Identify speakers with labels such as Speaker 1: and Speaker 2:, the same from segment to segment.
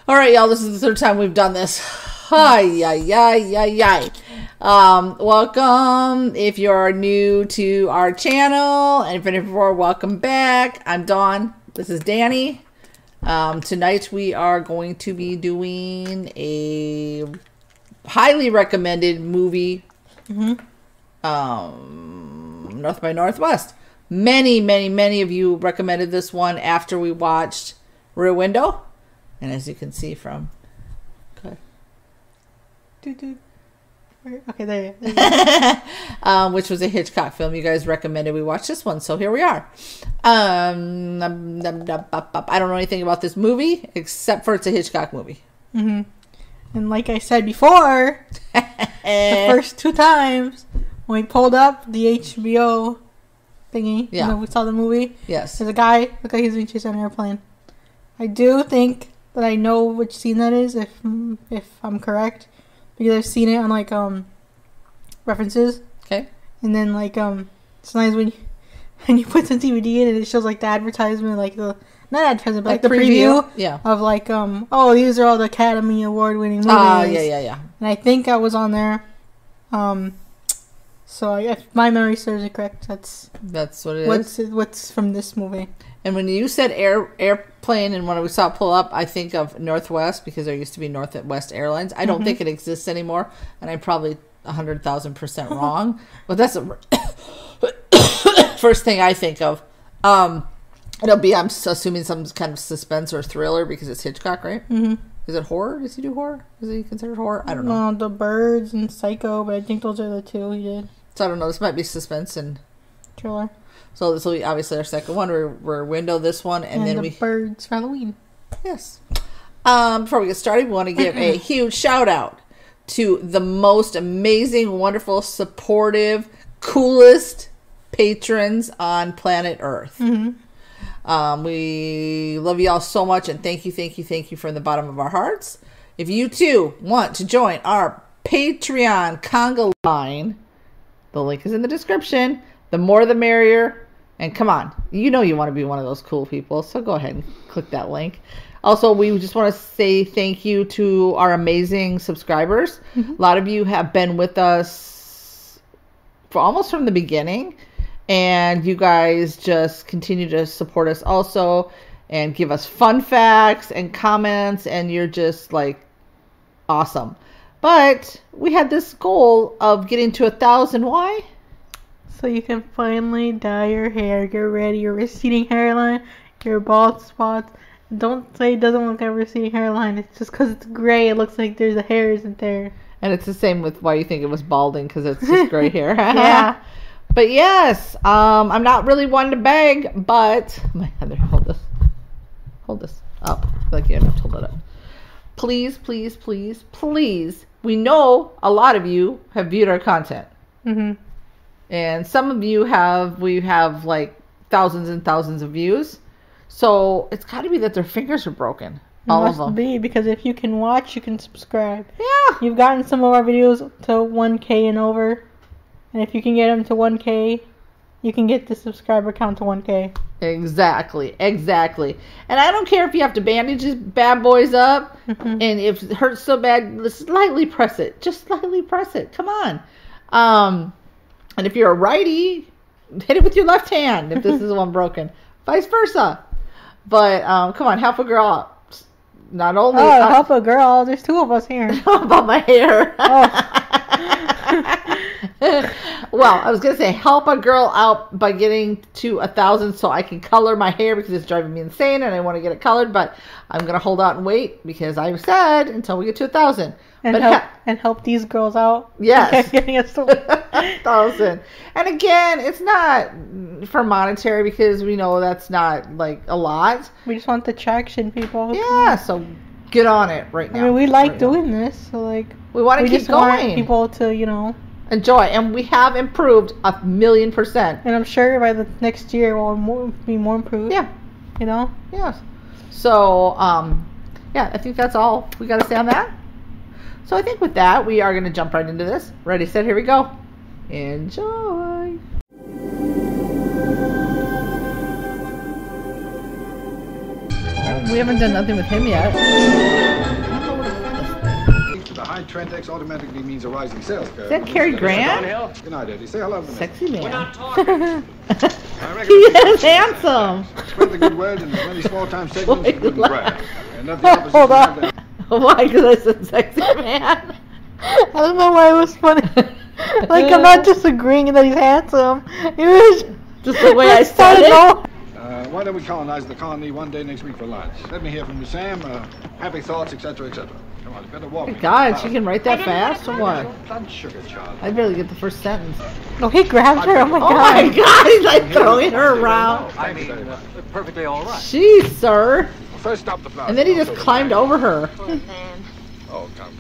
Speaker 1: All right, y'all, this is the third time we've done this. Hi. Welcome if you're new to our channel, and if you're welcome back. I'm Dawn. This is Danny. Tonight we are going to be doing a highly recommended movie, North by Northwest. Many of you recommended this one after we watched Rear Window. And as you can see from...
Speaker 2: Okay, there you go.
Speaker 1: which was a Hitchcock film. You guys recommended we watch this one, so here we are. I don't know anything about this movie, except for it's a Hitchcock movie.
Speaker 2: And like I said before, the first two times, when we pulled up the HBO thingy,
Speaker 1: yeah,
Speaker 2: we saw the movie.
Speaker 1: Yes.
Speaker 2: There's a guy, look like he's being chased on an airplane. I do think that I know which scene that is, if I'm correct, because I've seen it on like references.
Speaker 1: Okay.
Speaker 2: And then like sometimes when you put the DVD in and it shows like the advertisement, like the not advertisement, but like the preview,
Speaker 1: yeah, of
Speaker 2: like oh, these are all the Academy Award winning movies.
Speaker 1: Yeah.
Speaker 2: And I think I was on there. So if my memory serves it correct, that's what it is. What's from this movie?
Speaker 1: And when you said airplane, and when we saw it pull up, I think of Northwest, because there used to be Northwest Airlines. I don't think it exists anymore, and I'm probably 100,000% wrong. But that's the first thing I think of. It'll be, I'm assuming, some kind of suspense or thriller, because it's Hitchcock, right? Is it horror? Does he do horror? Is he considered horror? I don't know.
Speaker 2: The Birds and Psycho, but I think those are the two he did.
Speaker 1: So I don't know. This might be suspense and
Speaker 2: thriller.
Speaker 1: So this will be obviously our second one. We're window this one, and then
Speaker 2: the Birds for Halloween.
Speaker 1: Yes. Before we get started, we want to give a huge shout out to the most amazing, wonderful, supportive, coolest patrons on planet Earth. We love you all so much, and thank you from the bottom of our hearts. If you too want to join our Patreon conga line, the link is in the description. The more the merrier. And come on, you know you want to be one of those cool people, so go ahead and click that link. Also, we just want to say thank you to our amazing subscribers. A lot of you have been with us for almost from the beginning, and you guys just continue to support us also and give us fun facts and comments, and you're just like awesome. But we had this goal of getting to 1,000. Why?
Speaker 2: So you can finally dye your hair, get ready, your receding hairline, your bald spots. Don't say it doesn't look like a receding hairline. It's just because it's gray. It looks like there's a hair isn't there. And
Speaker 1: it's the same with why you think it was balding, because it's just gray hair.
Speaker 2: Yeah.
Speaker 1: But yes, I'm not really one to beg, but... Heather, hold this up. Like you have to hold it up. Please. We know a lot of you have viewed our content. And some of you we have like thousands and thousands of views. So it's got to be that their fingers are broken. All of them.
Speaker 2: Must be, because if you can watch, you can subscribe.
Speaker 1: Yeah.
Speaker 2: You've gotten some of our videos to 1K and over. And if you can get them to 1K, you can get the subscriber count to 1K.
Speaker 1: Exactly. And I don't care if you have to bandage these bad boys up. And if it hurts so bad, slightly press it. Just slightly press it. Come on. And if you're a righty, hit it with your left hand if this is one broken. Vice versa. But come on, help a girl out. Not only...
Speaker 2: help a girl. There's two of us here.
Speaker 1: How about my hair? Well, I was going to say help a girl out by getting to 1,000 so I can color my hair, because it's driving me insane and I want to get it colored. But I'm going to hold out and wait, because I've said until we get to 1,000.
Speaker 2: And help these girls out.
Speaker 1: Yes.
Speaker 2: Getting us to
Speaker 1: 1,000. And again, it's not for monetary, because we know that's not like a lot.
Speaker 2: We just want the traction, people.
Speaker 1: Yeah, so get on it right now.
Speaker 2: I mean, we like doing this, so like
Speaker 1: we want to keep going.
Speaker 2: Want people to,
Speaker 1: enjoy, and we have improved 1,000,000%.
Speaker 2: And I'm sure by the next year we'll be more improved.
Speaker 1: Yeah.
Speaker 2: Yes.
Speaker 1: So, yeah, I think that's all we got to say on that. So I think with that, we are going to jump right into this. Ready, set, here we go. Enjoy.
Speaker 3: Oh
Speaker 1: We haven't done nothing with him yet.
Speaker 3: The high trend X automatically means a rising sales curve.
Speaker 1: Is that Cary Grant?
Speaker 3: Good night, Eddie. Say hello to me.
Speaker 1: Sexy man.
Speaker 4: We're not talking.
Speaker 1: He is handsome.
Speaker 3: Spread the good word in as many small-time segments as you wouldn't brag. And not the opposite.
Speaker 1: Hold on. Why? Because I said sexy man.
Speaker 2: I don't know why it was funny. Like, I'm not disagreeing that he's handsome. It was
Speaker 1: Just the way I said it.
Speaker 3: Why don't we colonize the colony one day next week for lunch? Let me hear from you, Sam. Happy thoughts, etc., etc. Come on, you better walk.
Speaker 1: God, she can write that fast or what?
Speaker 3: Blood sugar, child.
Speaker 1: I barely get the first sentence.
Speaker 2: No, he grabbed her. Oh my
Speaker 1: Oh
Speaker 2: god.
Speaker 1: my God, he's like throwing her around.
Speaker 4: I mean, perfectly all right.
Speaker 1: Jeez, sir.
Speaker 3: First stop the flower.
Speaker 1: And then he just climbed over her.
Speaker 3: Oh, come.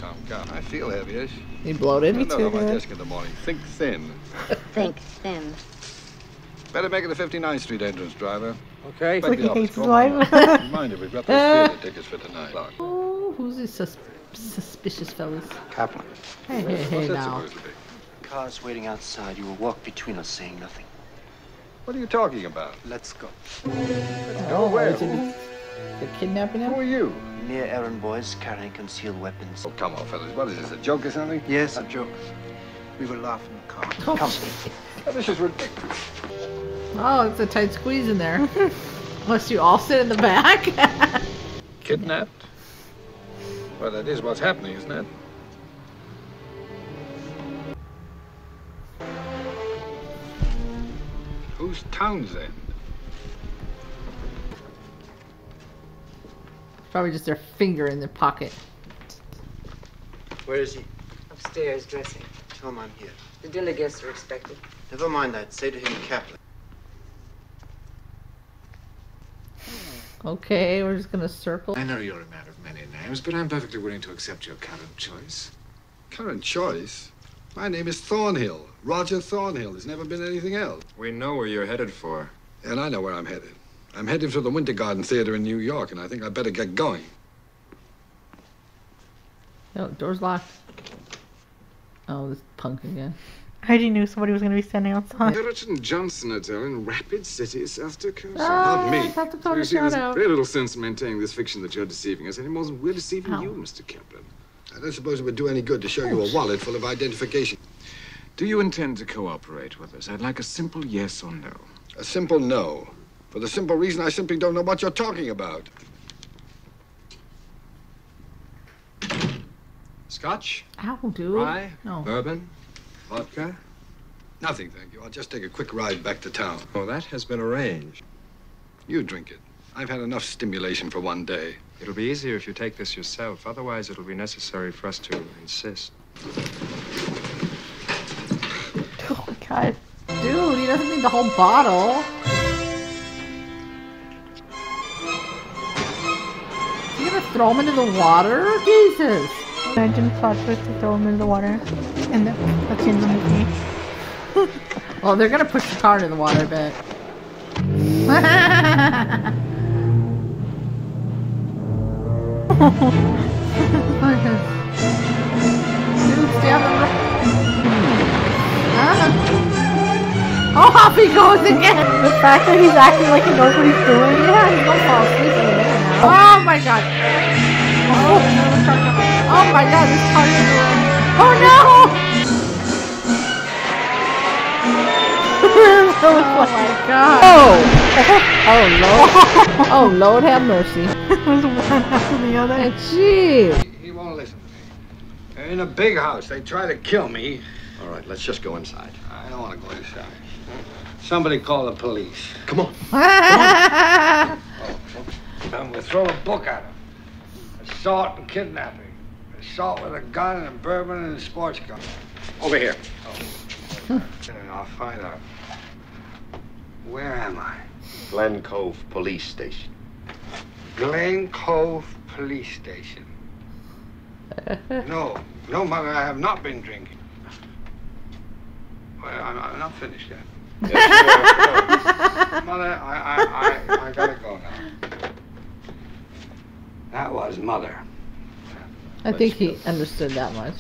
Speaker 3: I feel heavy-ish.
Speaker 1: He bloated.
Speaker 3: I know on my desk in the morning. Think thin.
Speaker 5: Think thin.
Speaker 3: Better make it the 59th Street entrance, driver.
Speaker 4: Okay.
Speaker 2: Like he hates his
Speaker 3: Call
Speaker 2: wife.
Speaker 3: my mom. Remind you, we've got those theater tickets for tonight.
Speaker 1: Oh, who's these suspicious fellas?
Speaker 3: Kaplan.
Speaker 1: Hey
Speaker 3: What's that
Speaker 1: now.
Speaker 3: supposed to be?
Speaker 6: Car's waiting outside. You will walk between us saying nothing.
Speaker 3: What are you talking about?
Speaker 6: Let's go.
Speaker 1: Oh,
Speaker 3: where?
Speaker 1: is it they're kidnapping
Speaker 3: Who
Speaker 1: him?
Speaker 3: are you?
Speaker 6: Mere errand boys carrying concealed weapons.
Speaker 3: Oh, come on, fellas. What is this, a joke or something?
Speaker 6: Yes, a joke. We will laugh in the car.
Speaker 1: Oh,
Speaker 6: Come.
Speaker 3: Oh, this is ridiculous.
Speaker 1: Oh, it's a tight squeeze in there. Must you all sit in the back?
Speaker 3: Kidnapped? Well, that is what's happening, isn't it? Who's Townsend?
Speaker 1: Probably just their finger in their pocket.
Speaker 6: Where is he?
Speaker 7: Upstairs, dressing.
Speaker 6: Tell him I'm here.
Speaker 7: The dinner guests are expected.
Speaker 6: Never mind that. Say to him, Kaplan.
Speaker 1: Okay, we're just gonna circle.
Speaker 8: I know you're a man of many names, but I'm perfectly willing to accept your current choice.
Speaker 3: Current choice? My name is Thornhill. Roger Thornhill. There's never been anything else.
Speaker 8: We know where you're headed for.
Speaker 3: And I know where I'm headed. I'm headed for the Winter Garden Theater in New York, and I think I better get going.
Speaker 1: No, door's locked. Oh, this punk again.
Speaker 2: I already knew somebody was going to be standing outside.
Speaker 8: Richard and Johnson Hotel in Rapid City, South Dakota.
Speaker 3: Not me.
Speaker 1: South
Speaker 8: So
Speaker 1: Dakota
Speaker 8: you see, there's
Speaker 1: shout out.
Speaker 8: very little sense in maintaining this fiction that you're deceiving us any more than we're deceiving you, Mr. Kaplan.
Speaker 3: I don't suppose it would do any good to show you a wallet full of identification.
Speaker 8: Do you intend to cooperate with us? I'd like a simple yes or no.
Speaker 3: A simple no. For the simple reason I simply don't know what you're talking about.
Speaker 8: Scotch?
Speaker 1: Ow, dude.
Speaker 8: Rye?
Speaker 1: No.
Speaker 8: Bourbon? Vodka?
Speaker 3: Nothing, thank you. I'll just take a quick ride back to town.
Speaker 8: Oh, that has been arranged.
Speaker 3: You drink it. I've had enough stimulation for one day.
Speaker 8: It'll be easier if you take this yourself. Otherwise, it'll be necessary for us to insist.
Speaker 2: Oh my god.
Speaker 1: Dude, he doesn't need the whole bottle. You gonna throw him into the water? Jesus.
Speaker 2: Imagine plot twist to throw him into the water. And that's the end of the movie.
Speaker 1: Well, they're gonna push the car into the water, I bet. Dude, stay on the road. Oh, off he goes again!
Speaker 2: The fact that he's acting like he knows what he's doing.
Speaker 1: Yeah, he's gonna fall asleep in a minute now. Oh my god! Oh my god, this car is doing. Oh no! Oh my god! Oh! Oh Lord! Oh Lord, have mercy!
Speaker 2: It was one after the other.
Speaker 1: Jeez!
Speaker 3: He won't listen to me. In a big house, they try to kill me. All right, let's just go inside. I don't want to go inside. Somebody call the police.
Speaker 6: Come on.
Speaker 3: And we'll throw a book at him. Assault and kidnapping. Assault with a gun and bourbon and a sports car.
Speaker 6: Over here.
Speaker 3: And I'll find out. Where am I?
Speaker 6: Glen Cove Police Station.
Speaker 3: Glen Cove Police Station. No, Mother, I have not been drinking. Well, I'm not finished yet. Mother, I gotta go now. That was Mother.
Speaker 1: I think he understood that much.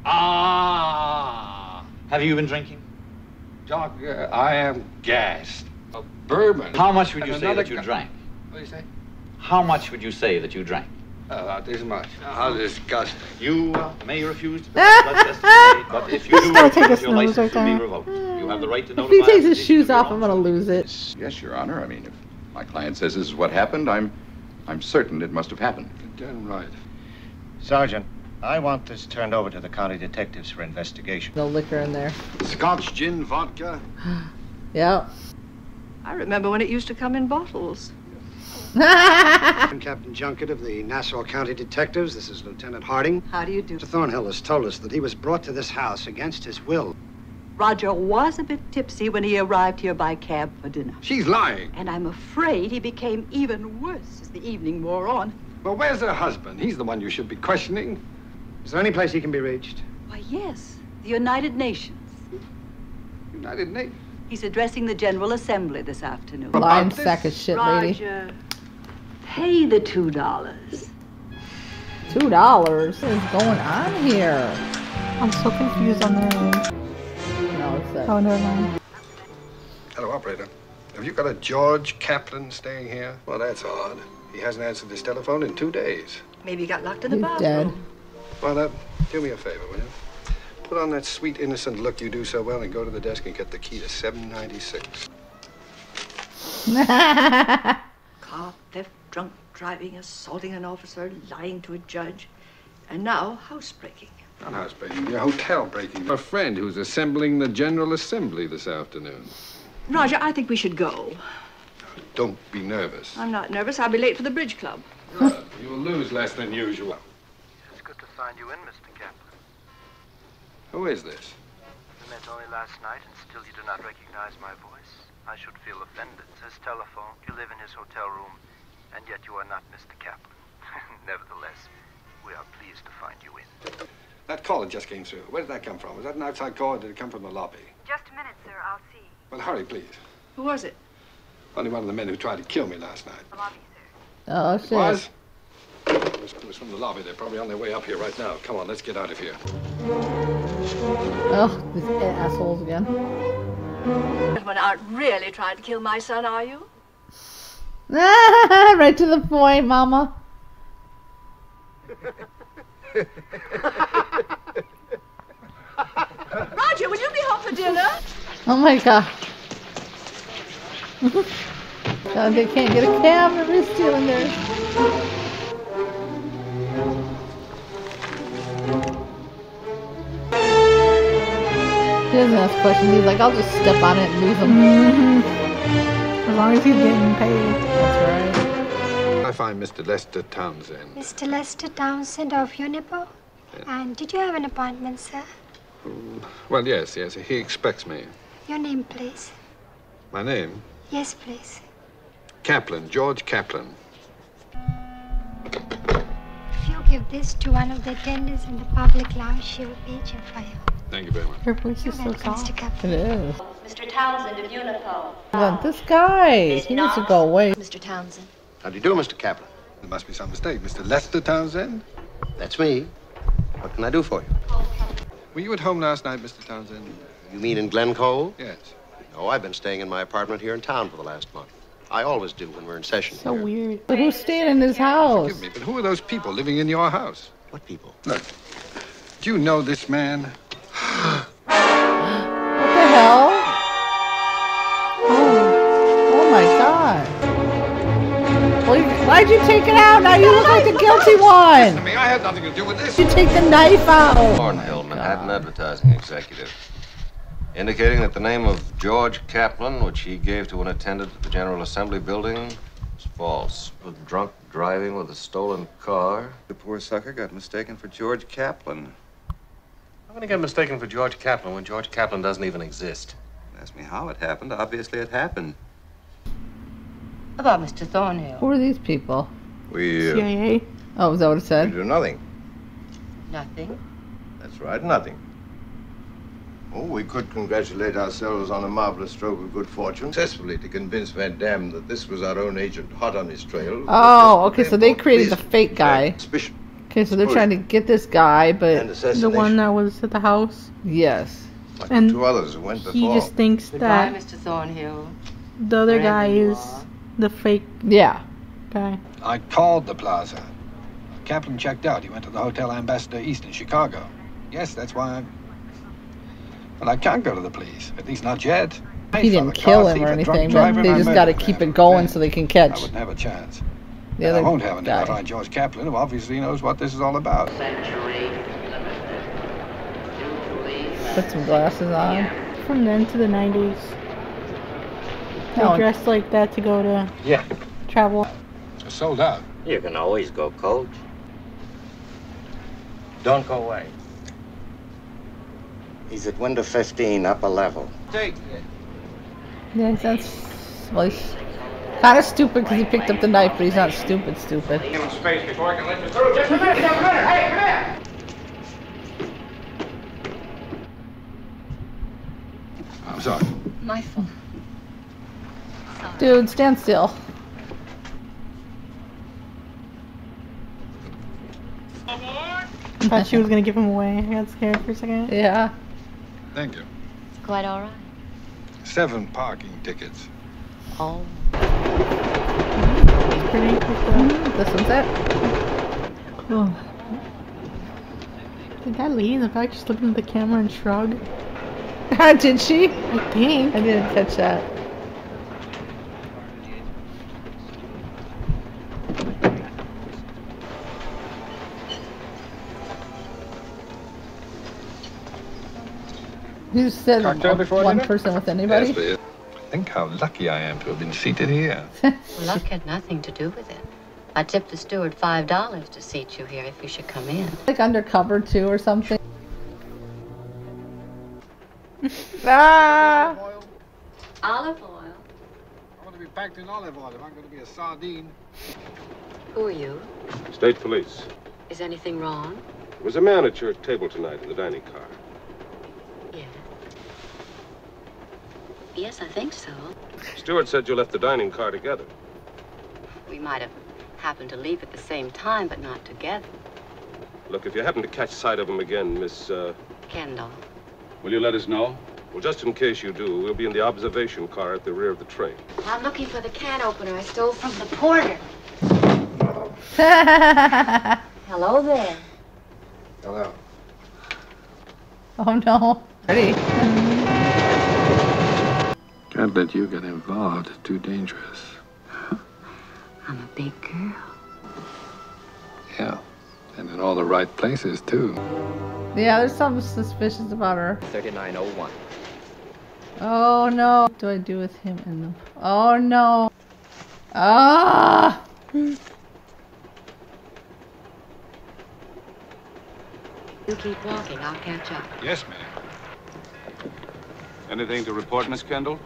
Speaker 4: Ah! Have you been drinking?
Speaker 3: Doc, I am gassed. A bourbon.
Speaker 4: How much would
Speaker 3: And
Speaker 4: you say
Speaker 3: another
Speaker 4: that you
Speaker 3: gu-
Speaker 4: drank?
Speaker 3: What do you say?
Speaker 4: How much would you say that you drank?
Speaker 3: About this much. How disgusting.
Speaker 4: You may refuse to blood test today, but if you do
Speaker 2: Gotta take a
Speaker 4: refuse, your
Speaker 2: snooze
Speaker 4: license
Speaker 2: right
Speaker 4: will be
Speaker 2: there.
Speaker 4: revoked. You have the right to
Speaker 1: If
Speaker 4: notify
Speaker 1: he takes
Speaker 4: the
Speaker 1: his
Speaker 4: police
Speaker 1: shoes
Speaker 4: of your
Speaker 1: off,
Speaker 4: own
Speaker 1: I'm gonna lose it.
Speaker 5: Yes, Your Honor. I mean, if my client says this is what happened, I'm certain it must have happened.
Speaker 3: Damn right.
Speaker 9: Sergeant, I want this turned over to the county detectives for investigation.
Speaker 1: No liquor in there.
Speaker 3: Scotch, gin, vodka.
Speaker 1: Yep.
Speaker 10: I remember when it used to come in bottles.
Speaker 11: I'm Captain Junket of the Nassau County Detectives. This is Lieutenant Harding.
Speaker 10: How do you do?
Speaker 11: Mr. Thornhill has told us that he was brought to this house against his will.
Speaker 10: Roger was a bit tipsy when he arrived here by cab for dinner.
Speaker 3: She's lying.
Speaker 10: And I'm afraid he became even worse as the evening wore on.
Speaker 3: Well, where's her husband? He's the one you should be questioning.
Speaker 11: Is there any place he can be reached?
Speaker 10: Why, yes, the United Nations.
Speaker 3: United Nations.
Speaker 10: He's addressing the General Assembly this afternoon.
Speaker 1: Lying sack of shit, lady.
Speaker 10: Roger, pay the $2.
Speaker 1: $2? What is going on here?
Speaker 2: I'm so confused on their end.
Speaker 1: No, it's that.
Speaker 2: Oh, never mind.
Speaker 3: Hello, operator. Have you got a George Kaplan staying here? Well, that's odd. He hasn't answered his telephone in 2 days.
Speaker 10: Maybe he got locked in the
Speaker 1: He's
Speaker 10: bathroom.
Speaker 1: dead.
Speaker 3: Well, do me a favor, will you? Put on that sweet, innocent look you do so well and go to the desk and get the key to 796.
Speaker 10: Car theft, drunk driving, assaulting an officer, lying to a judge, and now housebreaking.
Speaker 3: Not housebreaking, yeah, hotel breaking. A friend who's assembling the General Assembly this afternoon.
Speaker 10: Roger, I think we should go.
Speaker 3: Don't be nervous.
Speaker 10: I'm not nervous. I'll be late for the bridge club.
Speaker 3: Good. You'll lose less than usual.
Speaker 9: It's good to find you in, Mr. Kaplan.
Speaker 3: Who is this?
Speaker 9: We met only last night, and still you do not recognize my voice. I should feel offended. Says telephone. You live in his hotel room, and yet you are not Mr. Kaplan. Nevertheless, we are pleased to find you in.
Speaker 3: That caller just came through. Where did that come from? Was that an outside call or did it come from the lobby?
Speaker 12: Just a minute, sir. I'll see.
Speaker 3: Well, hurry, please.
Speaker 10: Who was it?
Speaker 3: Only one of the men who tried to kill me last night.
Speaker 12: The lobby, sir.
Speaker 1: Oh, shit.
Speaker 3: Was? It was from the lobby. They're probably on their way up here right now. Come on, let's get out of here.
Speaker 1: Oh, these assholes again.
Speaker 10: Gentlemen aren't really trying to kill my son, are you?
Speaker 1: Right to the point, mama.
Speaker 10: Roger, will you be home for dinner?
Speaker 1: Oh my god. God, they can't get a camera. They're stealing theirs. He doesn't ask questions. He's like, I'll just step on it and lose them.
Speaker 2: As long as he's getting paid.
Speaker 1: That's right.
Speaker 3: I find Mr. Lester Townsend.
Speaker 12: Mr. Lester Townsend of Unipo? And did you have an appointment, sir?
Speaker 3: Well, yes. He expects me.
Speaker 12: Your name, please.
Speaker 3: My name?
Speaker 12: Yes, please.
Speaker 3: Kaplan, George Kaplan.
Speaker 12: If you give this to one of the attendants in the public lounge, she will page it for you.
Speaker 3: Thank you very much.
Speaker 2: Her voice is so
Speaker 12: Welcome,
Speaker 2: soft.
Speaker 12: Mr. Kaplan.
Speaker 1: It is.
Speaker 13: Mr. Townsend of Unipo.
Speaker 1: Look, this guy. He needs to go away.
Speaker 13: Mr. Townsend.
Speaker 11: How do you do, Mr. Kaplan?
Speaker 3: There must be some mistake. Mr. Lester Townsend?
Speaker 11: That's me. What can I do for you?
Speaker 3: Were you at home last night, Mr. Townsend?
Speaker 11: You mean in Glencoe?
Speaker 3: Yes.
Speaker 11: No, I've been staying in my apartment here in town for the last month. I always do when we're in session
Speaker 2: So
Speaker 11: here.
Speaker 2: weird.
Speaker 1: But who's staying in his house?
Speaker 3: Forgive me, but who are those people living in your house?
Speaker 11: What people?
Speaker 3: Look, do you know this man?
Speaker 1: What the hell? Oh my god. Well, why'd you take it out? Now you look like the guilty one.
Speaker 3: I mean, I had nothing to do with this.
Speaker 1: You take the knife out.
Speaker 14: Thornhill, Manhattan Advertising Executive. Indicating that the name of George Kaplan, which he gave to an attendant at the General Assembly building, is false. Was drunk driving with a stolen car.
Speaker 5: The poor sucker got mistaken for George Kaplan.
Speaker 9: I'm gonna get mistaken for George Kaplan when George Kaplan doesn't even exist.
Speaker 5: Ask me how it happened. Obviously, it happened.
Speaker 13: About Mr. Thornhill.
Speaker 1: Who are these people?
Speaker 5: We
Speaker 2: CIA.
Speaker 1: Oh, is that what it said?
Speaker 5: do nothing.
Speaker 13: Nothing.
Speaker 5: That's right, nothing. Oh, we could congratulate ourselves on a marvelous stroke of good fortune. Successfully to convince Van Damme that this was our own agent hot on his trail.
Speaker 1: Oh, okay, so they created the fake guy.
Speaker 5: Suspicion.
Speaker 1: Okay, so they're trying to get this guy,
Speaker 5: And
Speaker 1: but...
Speaker 5: assassination.
Speaker 2: The one that was at the house.
Speaker 1: Yes.
Speaker 5: Like
Speaker 2: And
Speaker 5: the two others who went
Speaker 2: He
Speaker 5: before.
Speaker 2: just thinks
Speaker 13: Goodbye,
Speaker 2: that
Speaker 13: Mr. Thornhill.
Speaker 2: the other guy
Speaker 13: Wherever you
Speaker 2: is
Speaker 13: are.
Speaker 2: the fake
Speaker 1: Yeah.
Speaker 2: guy.
Speaker 11: I called the plaza. Kaplan checked out. He went to the Hotel Ambassador East in Chicago. Yes, that's why I'm... Well, I can't go to the police. At least not yet.
Speaker 1: He didn't kill him or anything, but they just got to keep it going so they can catch.
Speaker 11: I wouldn't have a chance.
Speaker 1: The other
Speaker 11: I won't have
Speaker 1: guy.
Speaker 11: until I find George Kaplan, who obviously knows what this is all about.
Speaker 1: Put some glasses on.
Speaker 2: From then to the 90s. They dressed like that to go to travel.
Speaker 11: It's sold out.
Speaker 6: You can always go coach. Don't go away. He's at window 15, upper level.
Speaker 11: Take
Speaker 1: Yeah, that's... Well, he's kind of stupid because he picked up the knife, but he's not stupid.
Speaker 3: Give him space before I can let you through. Just a minute, Hey, come here!
Speaker 11: I'm sorry.
Speaker 13: My fault.
Speaker 1: Dude, stand still.
Speaker 2: I thought she was gonna give him away. I got scared for a second.
Speaker 1: Yeah.
Speaker 11: Thank you.
Speaker 13: It's quite all right.
Speaker 11: 7 parking tickets.
Speaker 13: Oh.
Speaker 2: Pretty.
Speaker 1: This one's it.
Speaker 2: Oh. Did that lady in the back just look into the camera and shrug?
Speaker 1: Did she?
Speaker 2: I think.
Speaker 1: I didn't catch that. You said one person with anybody?
Speaker 11: Yes, please. Think how lucky I am to have been seated here.
Speaker 13: Luck had nothing to do with it. I tipped the steward $5 to seat you here if you should come in.
Speaker 1: Like undercover too or something. Ah!
Speaker 13: Olive oil?
Speaker 11: I want to be packed in olive oil if I'm going to be a sardine.
Speaker 13: Who are you?
Speaker 8: State police.
Speaker 13: Is anything wrong?
Speaker 8: There was a man at your table tonight in the dining car.
Speaker 13: Yes. Yes, I think so.
Speaker 8: Stewart said you left the dining car together.
Speaker 13: We might have happened to leave at the same time, but not together.
Speaker 8: Look, if you happen to catch sight of him again, Miss,
Speaker 13: Kendall.
Speaker 8: will you let us know? Well, just in case you do, we'll be in the observation car at the rear of the train.
Speaker 13: I'm looking for the can opener I stole from the porter. Hello there.
Speaker 5: Hello.
Speaker 1: Oh no. Ready?
Speaker 11: Can't let you get involved. It's too dangerous.
Speaker 13: I'm a big girl.
Speaker 11: Yeah. And in all the right places, too.
Speaker 1: Yeah, there's something suspicious about her.
Speaker 6: 3901.
Speaker 1: Oh no. What do I do with him in the... Oh no. Ah!
Speaker 13: You keep walking, I'll catch up.
Speaker 11: Yes, ma'am.
Speaker 8: Anything to report, Miss Kendall?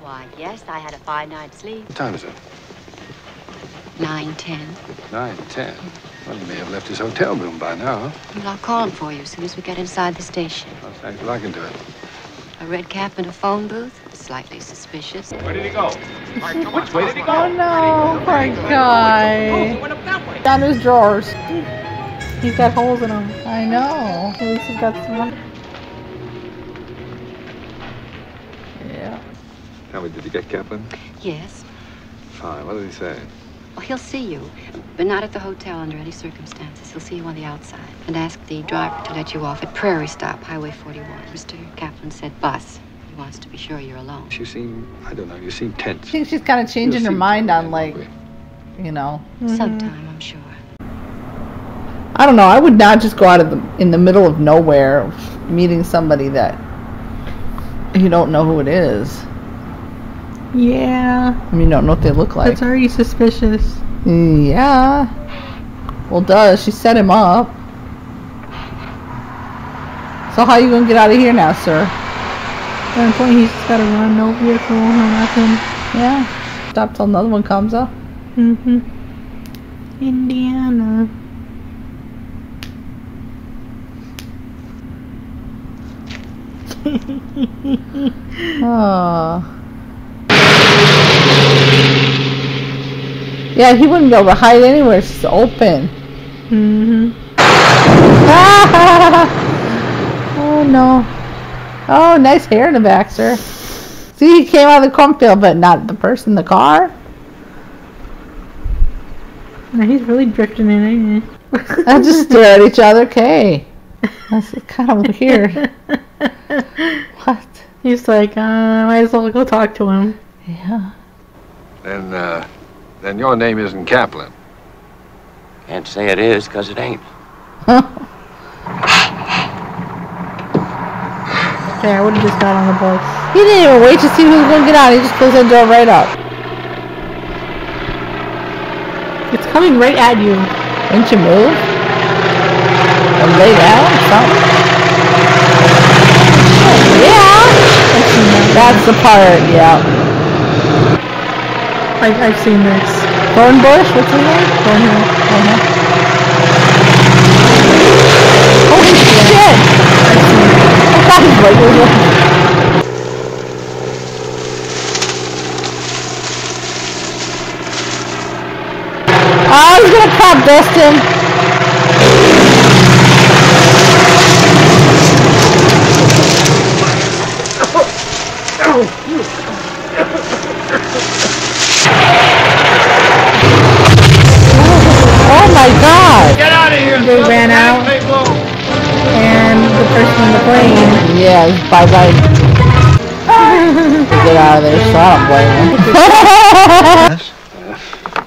Speaker 13: Why, yes, I had a fine night's sleep.
Speaker 11: What time is it?
Speaker 13: 9:10.
Speaker 11: 9:10. Well, he may have left his hotel room by now.
Speaker 13: Well, I'll call him for you as soon as we get inside the station.
Speaker 11: Oh, thanks, well, I can do it.
Speaker 13: A red cap in a phone booth? Slightly suspicious.
Speaker 8: Where did he go?
Speaker 3: Which way did he
Speaker 1: Oh no, poor guy. Down his drawers.
Speaker 2: He's got holes in them.
Speaker 1: I know.
Speaker 2: At least he's got some.
Speaker 1: Yeah.
Speaker 11: Tell me, did you get Kaplan?
Speaker 13: Yes.
Speaker 11: Fine. What did he say?
Speaker 13: Well, he'll see you, but not at the hotel under any circumstances. He'll see you on the outside and ask the driver to let you off at Prairie Stop, Highway 41. Mr. Kaplan said bus. He wants to be sure you're alone.
Speaker 11: You seem, I don't know, you seem tense.
Speaker 1: I think she's kind of changing her mind on, like, you know.
Speaker 13: Sometime, I'm sure.
Speaker 1: I don't know. I would not just go out of in the middle of nowhere meeting somebody that you don't know who it is.
Speaker 2: Yeah.
Speaker 1: I mean, you don't know what they look like.
Speaker 2: That's already suspicious.
Speaker 1: Yeah. Well, duh. She set him up. So how you gonna get out of here now, sir?
Speaker 2: At one point, he's just gotta run. No vehicle, no nothing.
Speaker 1: Yeah. Stop till another one comes up.
Speaker 2: Indiana.
Speaker 1: Oh. Yeah, he wouldn't be able to hide anywhere. It's just open. Oh no. Oh, nice hair in the back, sir. See, he came out of the cornfield, but not the person in the car.
Speaker 2: No, he's really drifting in, ain't he?
Speaker 1: I just stare at each other. Okay. That's kind of weird. What?
Speaker 2: He's like, I might as well go talk to him.
Speaker 1: Yeah.
Speaker 3: Then your name isn't Kaplan.
Speaker 6: Can't say it is, because it ain't.
Speaker 2: Okay, I would have just got on the bus.
Speaker 1: He didn't even wait to see who was going to get out. He just closed that door right up.
Speaker 2: It's coming right at you.
Speaker 1: Didn't you move? Or lay down or something? Yeah! That's the part, yeah.
Speaker 2: I've seen this.
Speaker 1: Thornbush? What's his name? Thornhill. Holy shit! I thought his leg was up. I was gonna pop Dustin. Oh my god!
Speaker 3: Get out of here!
Speaker 2: They ran out, and the person on the plane.
Speaker 1: Yeah, bye-bye. Get out of there, so I don't blame him.
Speaker 3: Yes?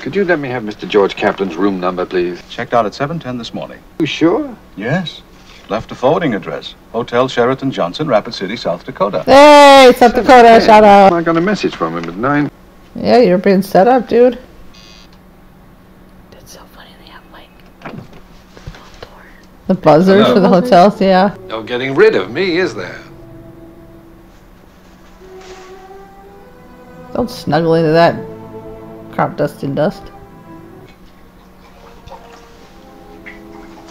Speaker 3: Could you let me have Mr. George Kaplan's room number, please?
Speaker 15: Checked out at 7:10 this morning.
Speaker 3: You sure?
Speaker 15: Yes. Left a forwarding address. Hotel Sheraton Johnson, Rapid City, South Dakota.
Speaker 1: Hey, South Dakota, shout out.
Speaker 3: I got a message from him at 9.
Speaker 1: Yeah, you're being set up, dude.
Speaker 2: That's so funny, they have like
Speaker 1: the buzzers
Speaker 3: Hello.
Speaker 1: for the hotels, yeah.
Speaker 3: No getting rid of me, is there?
Speaker 1: Don't snuggle into that crop dust and dust.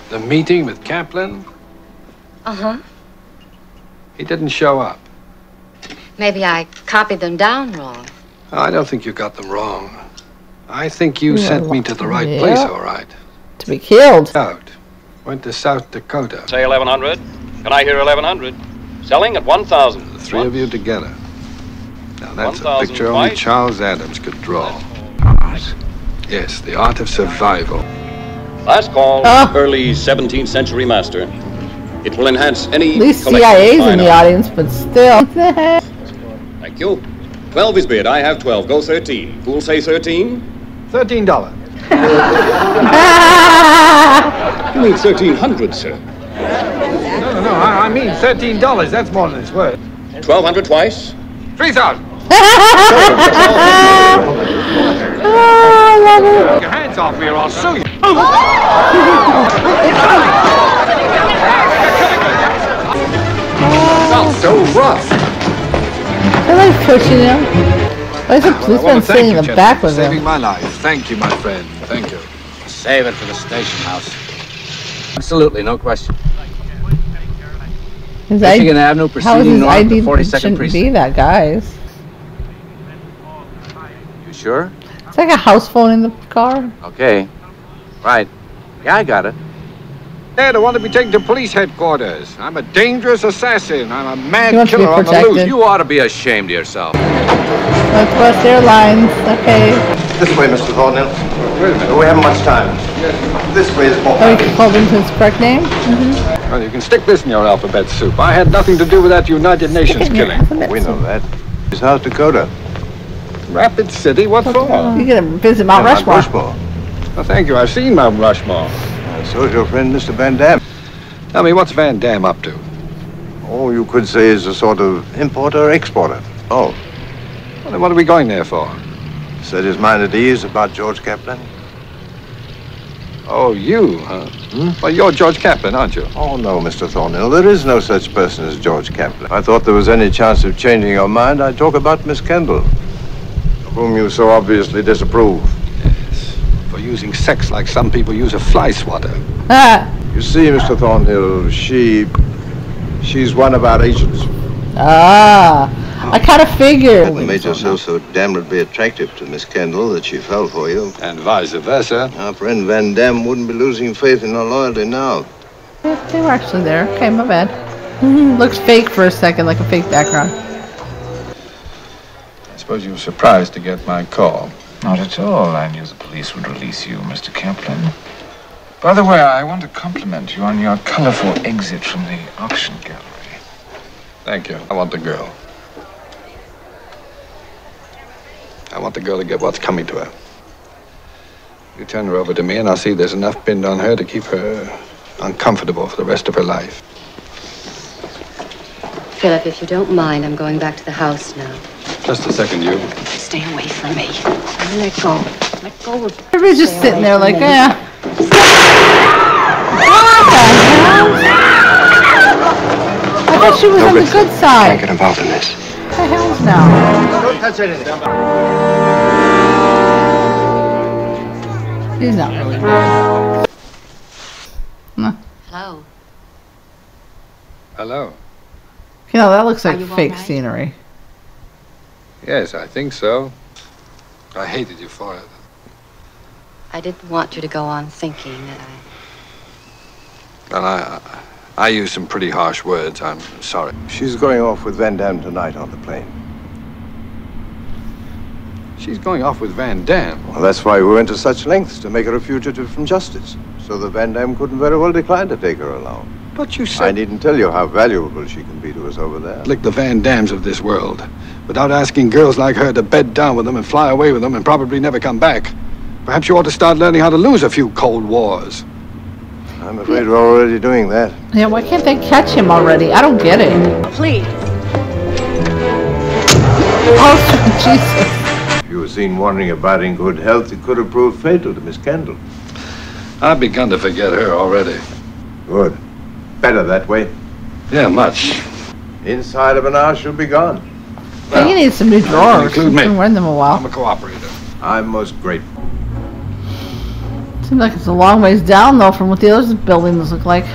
Speaker 3: The meeting with Kaplan?
Speaker 13: Uh-huh.
Speaker 3: He didn't show up.
Speaker 13: Maybe I copied them down wrong.
Speaker 3: I don't think you got them wrong. I think you
Speaker 1: Yeah,
Speaker 3: sent me to the right
Speaker 1: yeah.
Speaker 3: place, all right.
Speaker 1: To be killed.
Speaker 3: Out. Went to South Dakota.
Speaker 8: Say 1100. Can I hear 1100? Selling at 1000.
Speaker 3: The three of you together. Now that's a
Speaker 8: 1,000
Speaker 3: picture only
Speaker 8: twice.
Speaker 3: Charles Adams could draw. Yes, the art of survival.
Speaker 8: Last call,
Speaker 1: Oh.
Speaker 8: early 17th century master. It will enhance any
Speaker 1: At least
Speaker 8: collection
Speaker 1: CIA's
Speaker 8: fine
Speaker 1: in the
Speaker 8: art.
Speaker 1: audience, but still.
Speaker 8: Thank you. 12 is bid. I have 12. Go 13. Who'll say 13?
Speaker 3: $13.
Speaker 8: You mean 1300, sir.
Speaker 3: No, I mean $13. That's more than it's worth.
Speaker 8: 1200 twice.
Speaker 3: 3,000.
Speaker 1: Oh, I love it.
Speaker 3: Take your hands off me or I'll sue you. Sounds so rough.
Speaker 1: I like pushing him. Why is the policeman sitting in the back with
Speaker 3: saving
Speaker 1: him?
Speaker 3: my life. Thank you, my friend. Thank you.
Speaker 4: Save it for the station house. Absolutely, no question.
Speaker 1: His
Speaker 4: Michigan Avenue,
Speaker 1: how is
Speaker 4: proceeding
Speaker 1: his
Speaker 4: north
Speaker 1: ID
Speaker 4: to 42nd
Speaker 1: shouldn't be
Speaker 4: Precinct.
Speaker 1: that, guys?
Speaker 4: You sure?
Speaker 1: It's like a house phone in the car.
Speaker 4: Okay. Right. Yeah, I got it.
Speaker 3: Dad, I want to be taken to police headquarters. I'm a dangerous assassin. I'm a
Speaker 1: He
Speaker 3: mad
Speaker 1: wants to be
Speaker 3: killer on the loose.
Speaker 1: protected.
Speaker 4: You ought to be ashamed of yourself.
Speaker 1: Northwest Airlines. Okay.
Speaker 5: This way, Mr. Thornhill.
Speaker 3: Wait a minute.
Speaker 5: We haven't much time. This way is more.
Speaker 1: Oh, he called him to his correct name?
Speaker 3: Well, you can stick this in your alphabet soup. I had nothing to do with that United Nations killing.
Speaker 5: We know that. South Dakota.
Speaker 3: Rapid City? What for?
Speaker 1: You're going to visit Mount Rushmore.
Speaker 3: Well, thank you. I've seen Mount Rushmore.
Speaker 5: So is your friend, Mr. Van Dam.
Speaker 3: Tell me, what's Van Dam up to?
Speaker 5: Oh, you could say is a sort of importer-exporter. Oh.
Speaker 3: Well, then what are we going there for?
Speaker 5: Set his mind at ease about George Kaplan.
Speaker 3: Oh, you, huh? Well, you're George Kaplan, aren't you?
Speaker 5: Oh, no, Mr. Thornhill. There is no such person as George Kaplan. I thought there was any chance of changing your mind. I'd talk about Miss Kendall, of whom you so obviously disapprove.
Speaker 3: Yes. For using sex like some people use a fly swatter.
Speaker 5: You see, Mr. Thornhill, she's one of our agents.
Speaker 1: Ah, I kind of figured.
Speaker 5: You made yourself so damnably attractive to Miss Kendall that she fell for you.
Speaker 3: And vice versa.
Speaker 5: Our friend Van Dam wouldn't be losing faith in her loyalty now.
Speaker 1: They were actually there. Okay, my bad. Looks fake for a second, like a fake background.
Speaker 3: I suppose you were surprised to get my call.
Speaker 16: Not at all. I knew the police would release you, Mr. Kaplan. By the way, I want to compliment you on your colorful exit from the auction gallery.
Speaker 11: Thank you. I want the girl. I want the girl to get what's coming to her. You turn her over to me and I'll see there's enough pinned on her to keep her uncomfortable for the rest of her life.
Speaker 13: Philip, if you don't mind, I'm going back to the house now.
Speaker 11: Just a second, you.
Speaker 13: Stay away from me. Let go. Let go of...
Speaker 1: Everybody's just sitting there like, yeah. I thought she was on the good side.
Speaker 6: Can't get involved in this.
Speaker 1: What the hell's now?
Speaker 3: Don't touch anything.
Speaker 1: He's not really good. No.
Speaker 13: Hello.
Speaker 11: Hello.
Speaker 1: You know, that looks like
Speaker 13: you all
Speaker 1: fake
Speaker 13: right?
Speaker 1: scenery.
Speaker 11: Yes, I think so. I hated you for it.
Speaker 13: I didn't want you to go on thinking that
Speaker 11: Well, I used some pretty harsh words. I'm sorry.
Speaker 5: She's going off with Van Damme tonight on the plane.
Speaker 11: She's going off with Van Damme.
Speaker 5: Well, that's why we went to such lengths to make her a fugitive from justice, so that Van Damme couldn't very well decline to take her along.
Speaker 11: But you
Speaker 5: I
Speaker 11: said...
Speaker 5: needn't tell you how valuable she can be to us over there.
Speaker 11: Lick the Van Dams of this world without asking girls like her to bed down with them and fly away with them and probably never come back. Perhaps you ought to start learning how to lose a few cold wars.
Speaker 5: I'm afraid we're already doing that.
Speaker 1: Yeah, why can't they catch him already? I don't get it.
Speaker 10: Please.
Speaker 1: Oh, Jesus.
Speaker 5: If you were seen wandering about in good health, it could have proved fatal to Miss Kendall.
Speaker 11: I've begun to forget her already.
Speaker 5: Good. Better that way.
Speaker 11: Yeah, much.
Speaker 5: Inside of an hour, she'll be gone.
Speaker 1: I think he needs some new drawers.
Speaker 11: Include
Speaker 1: He's
Speaker 11: me.
Speaker 1: been wearing them a while.
Speaker 11: I'm a cooperator.
Speaker 5: I'm most grateful.
Speaker 1: Seems like it's a long ways down, though, from what the other buildings look like.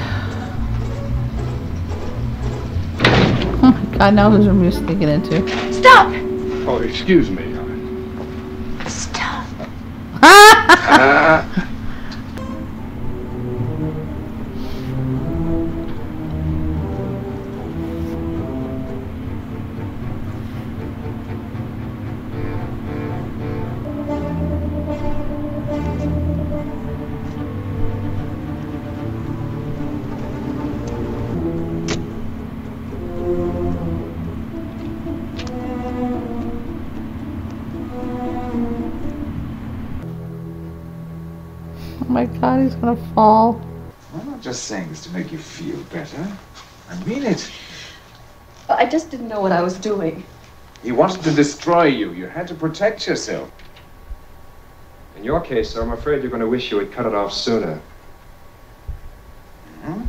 Speaker 1: Oh my God, now who's Ramirez sneaking into?
Speaker 10: Stop!
Speaker 11: Oh, excuse me.
Speaker 10: Stop.
Speaker 1: Oh my God, he's gonna fall.
Speaker 16: I'm not just saying this to make you feel better. I mean it.
Speaker 10: I just didn't know what I was doing.
Speaker 16: He wanted to destroy you. You had to protect yourself.
Speaker 4: In your case, sir, I'm afraid you're going to wish you had cut it off sooner.
Speaker 16: Hmm?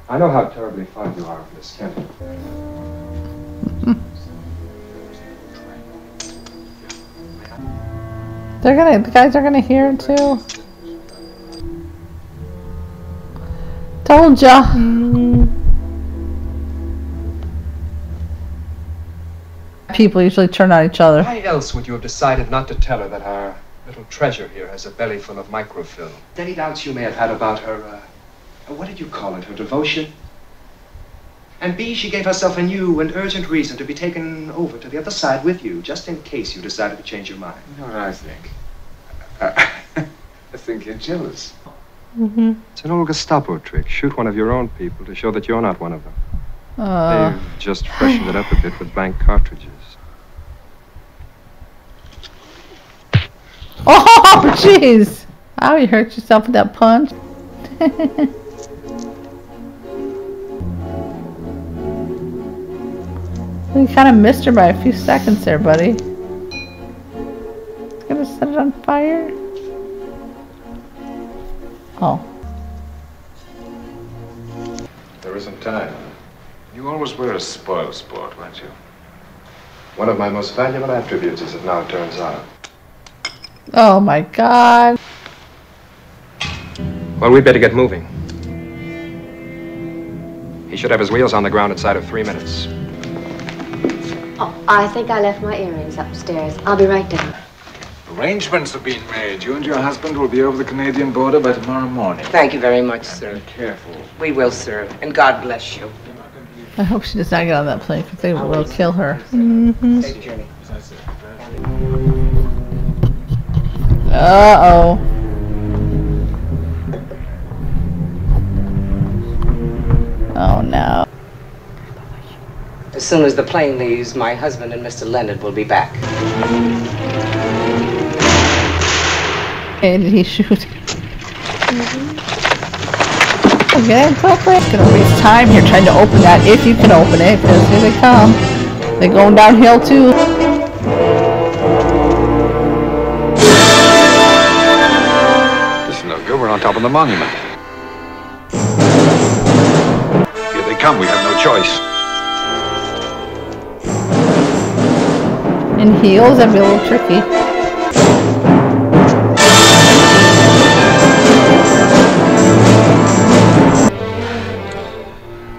Speaker 4: I know how terribly fond you are of Miss Kendall.
Speaker 1: The guys are gonna hear it too. Told ya. People usually turn on each other.
Speaker 4: Why else would you have decided not to tell her that our little treasure here has a belly full of microfilm? Any doubts you may have had about her, what did you call it, her devotion? And B, she gave herself a new and urgent reason to be taken over to the other side with you, just in case you decided to change your mind.
Speaker 16: You know what I think? I think you're jealous.
Speaker 1: Mm-hmm.
Speaker 4: It's an old Gestapo trick. Shoot one of your own people to show that you're not one of them. They've just freshened it up a bit with blank cartridges.
Speaker 1: Oh, jeez! Ow, you hurt yourself with that punch. You kind of missed her by a few seconds there, buddy. Gonna set it on fire? Oh.
Speaker 16: There isn't time. You always were a spoil sport, weren't you?
Speaker 4: One of my most valuable attributes, as it now turns out.
Speaker 1: Oh my God.
Speaker 4: Well, we'd better get moving. He should have his wheels on the ground inside of 3 minutes.
Speaker 13: Oh, I think I left my earrings upstairs. I'll be right down.
Speaker 16: Arrangements have been made. You and your husband will be over the Canadian border by tomorrow morning.
Speaker 7: Thank you very much, sir.
Speaker 16: Be careful.
Speaker 7: We will, sir. And God bless you.
Speaker 1: I hope she does not get on that plane because they will kill her. Mm-hmm.
Speaker 7: Safe journey.
Speaker 1: Uh-oh. Oh, no.
Speaker 7: As soon as the plane leaves, my husband and Mr. Leonard will be back.
Speaker 1: Okay, did he shoot? Okay, quickly. Gonna waste time here trying to open that, if you can open it, because here they come. They're going downhill too.
Speaker 11: This is no good. We're on top of the monument. Here they come. We have no choice.
Speaker 1: In heels, that'd be a little tricky.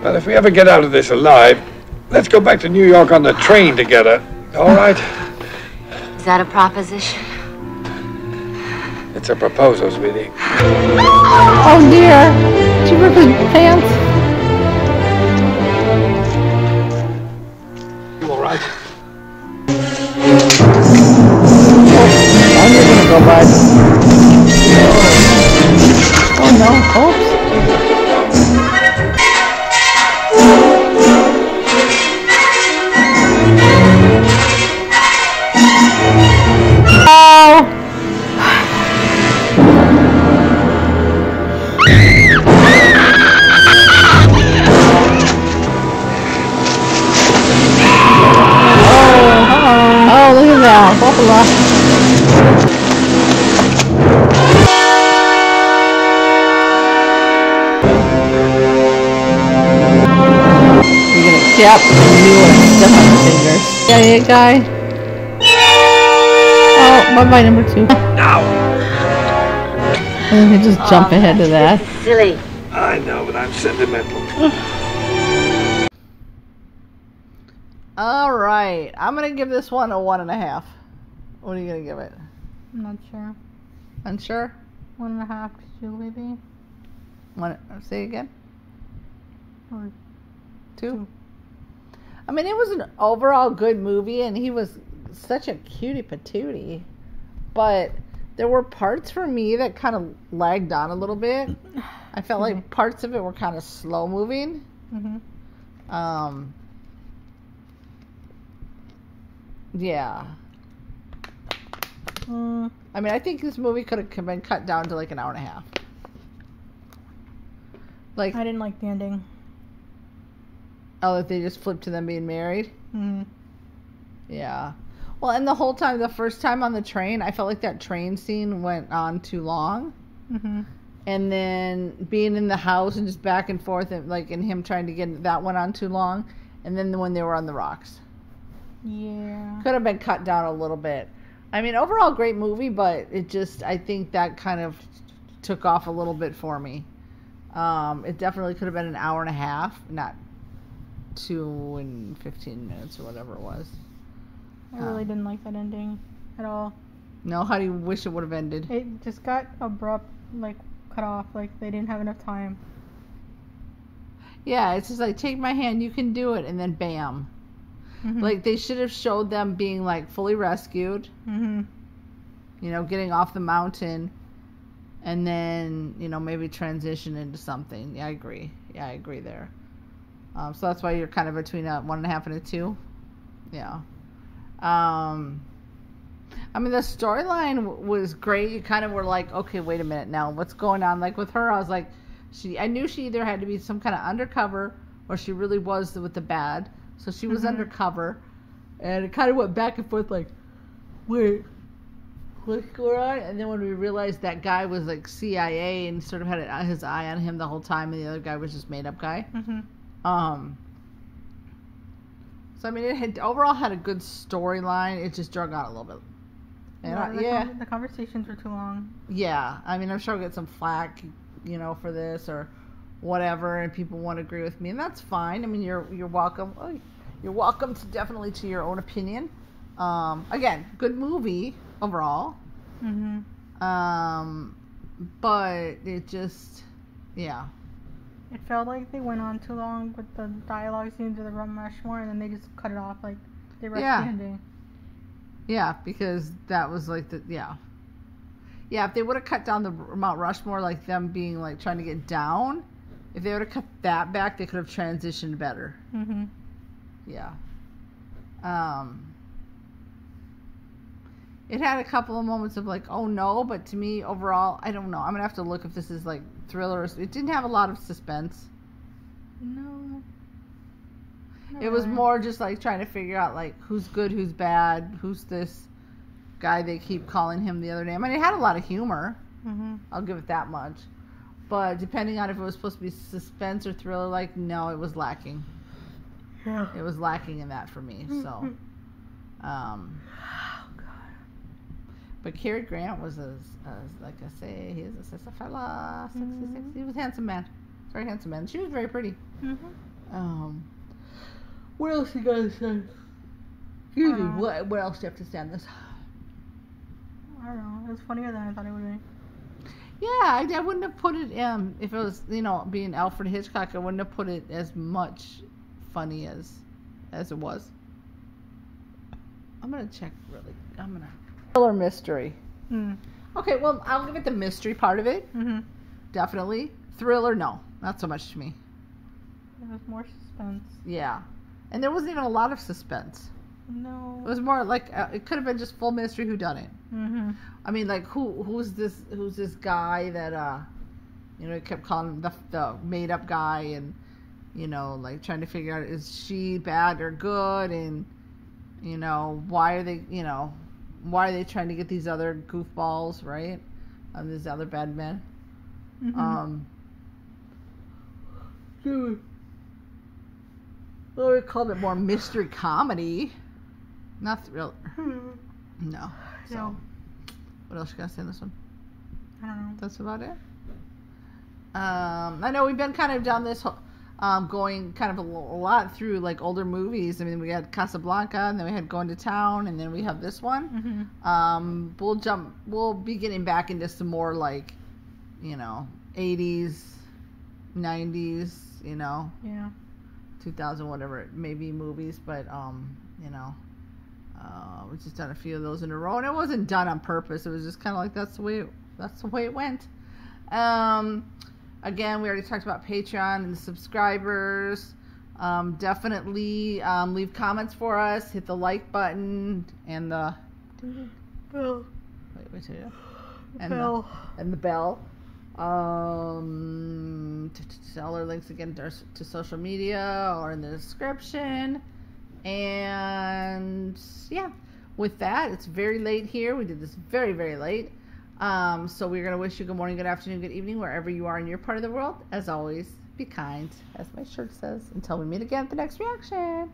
Speaker 11: Well, if we ever get out of this alive, let's go back to New York on the train together. All right?
Speaker 13: Is that a proposition?
Speaker 11: It's a proposal, sweetie.
Speaker 1: Oh dear. Did you rip his pants?
Speaker 11: You all right?
Speaker 1: Oh, you're gonna go, bud. Oh no. Oops. Yep, I knew it. Step on the fingers. Yeah, guy. Oh, bye-bye, number 2.
Speaker 11: Now.
Speaker 1: And then they just jump ahead to that.
Speaker 13: Silly.
Speaker 11: I know, but I'm sentimental.
Speaker 1: All right, I'm gonna give this one a 1.5. What are you gonna give it?
Speaker 2: I'm not sure.
Speaker 1: Unsure?
Speaker 2: 1.5 to 2, maybe.
Speaker 1: Say again?
Speaker 2: Or
Speaker 1: 2? I mean, it was an overall good movie, and he was such a cutie patootie. But there were parts for me that kind of lagged on a little bit. I felt like parts of it were kind of slow moving. Yeah. I mean, I think this movie could have been cut down to like an 1.5 hours. Like,
Speaker 2: I didn't like the ending.
Speaker 1: Oh, that they just flipped to them being married?
Speaker 2: Mm-hmm.
Speaker 1: Yeah. Well, and the whole time, the first time on the train, I felt like that train scene went on too long.
Speaker 2: Mm-hmm.
Speaker 1: And then being in the house and just back and forth, and like, and him trying to get that went on too long. And then when they were on the rocks.
Speaker 2: Yeah.
Speaker 1: Could have been cut down a little bit. I mean, overall, great movie, but it just, I think that kind of took off a little bit for me. It definitely could have been an 1.5 hours, not 2 and 15 minutes or whatever it was.
Speaker 2: I really didn't like that ending at all.
Speaker 1: No? How do you wish it would have ended?
Speaker 2: It just got abrupt, like, cut off. Like, they didn't have enough time.
Speaker 1: Yeah, it's just like, take my hand, you can do it, and then bam.
Speaker 2: Mm-hmm.
Speaker 1: Like, they should have showed them being, like, fully rescued.
Speaker 2: Mm-hmm.
Speaker 1: You know, getting off the mountain. And then, you know, maybe transition into something. Yeah, I agree. Yeah, I agree there. So that's why you're kind of between a 1.5 and a 2. Yeah. I mean, the storyline was great. You kind of were like, okay, wait a minute now. What's going on? Like with her, I was like, I knew she either had to be some kind of undercover or she really was with the bad. So she was undercover. And it kind of went back and forth like, wait, what's going on? And then when we realized that guy was like CIA and sort of had his eye on him the whole time and the other guy was just made up guy.
Speaker 2: Mm-hmm.
Speaker 1: So I mean, it had overall had a good storyline. It just drug on a little bit. And
Speaker 2: the conversations were too long.
Speaker 1: Yeah, I mean, I'm sure I'll get some flack, you know, for this or whatever, and people won't agree with me, and that's fine. I mean, you're welcome. You're welcome to definitely to your own opinion. Again, good movie overall.
Speaker 2: Mm-hmm.
Speaker 1: But it just, yeah.
Speaker 2: It felt like they went on too long with the dialogue scenes of the Rum Rushmore, and then they just cut it off. Like, they rushed the ending.
Speaker 1: Yeah, because that was like the, yeah. Yeah, if they would have cut down the Mount Rushmore, like them being like trying to get down, if they would have cut that back, they could have transitioned better.
Speaker 2: Mm-hmm.
Speaker 1: Yeah. It had a couple of moments of like, oh no, but to me overall, I don't know. I'm gonna have to look if this is like thriller. It didn't have a lot of suspense.
Speaker 2: No.
Speaker 1: It was more just like trying to figure out like who's good, who's bad, who's this guy they keep calling him the other name. I mean, it had a lot of humor.
Speaker 2: Mm-hmm.
Speaker 1: I'll give it that much. But depending on if it was supposed to be suspense or thriller, like, no, it was lacking.
Speaker 2: Yeah.
Speaker 1: It was lacking in that for me. So,
Speaker 2: Oh God.
Speaker 1: But Cary Grant was like I say, he's a sexy fella, sexy. He was a handsome man, very handsome man. She was very pretty.
Speaker 2: Mm-hmm.
Speaker 1: What else you gotta say? Excuse me. What else do you have to say on this?
Speaker 2: I don't know. It was funnier than I thought it would be.
Speaker 1: Yeah, I wouldn't have put it if it was, being Alfred Hitchcock, I wouldn't have put it as much funny as it was. I'm gonna check thriller mystery. Okay, well, I'll give it the mystery part of it.
Speaker 2: Mm-hmm.
Speaker 1: Definitely. Thriller, no, not so much to me.
Speaker 2: It was more suspense.
Speaker 1: Yeah, and there wasn't even a lot of suspense.
Speaker 2: No.
Speaker 1: It was more like it could have been just full mystery whodunit.
Speaker 2: Mm-hmm.
Speaker 1: I mean, like who's this guy that kept calling him the made up guy, and like trying to figure out, is she bad or good, and why are they trying to get these other goofballs, right? These other bad men.
Speaker 2: Mm-hmm.
Speaker 1: Well, we called it more mystery comedy, not thriller. No. So, what else you gotta say in this one?
Speaker 2: I don't know.
Speaker 1: That's about it. I know we've been kind of down this, going kind of a lot through like older movies. I mean, we had Casablanca, and then we had Going to Town, and then we have this one.
Speaker 2: Mm-hmm.
Speaker 1: We'll be getting back into some more like, 80s, 90s,
Speaker 2: Yeah.
Speaker 1: 2000, whatever it may be, movies, but we just done a few of those in a row, and it wasn't done on purpose. It was just kind of like that's the way it went. Again, we already talked about Patreon and the subscribers. Definitely leave comments for us. Hit the like button and the
Speaker 2: bell.
Speaker 1: Wait till you.
Speaker 2: And
Speaker 1: the bell. All our links again to social media or in the description. And yeah, with that, it's very late here. We did this very, very late. So we're going to wish you good morning, good afternoon, good evening, wherever you are in your part of the world. As always, be kind, as my shirt says. Until we meet again at the next reaction.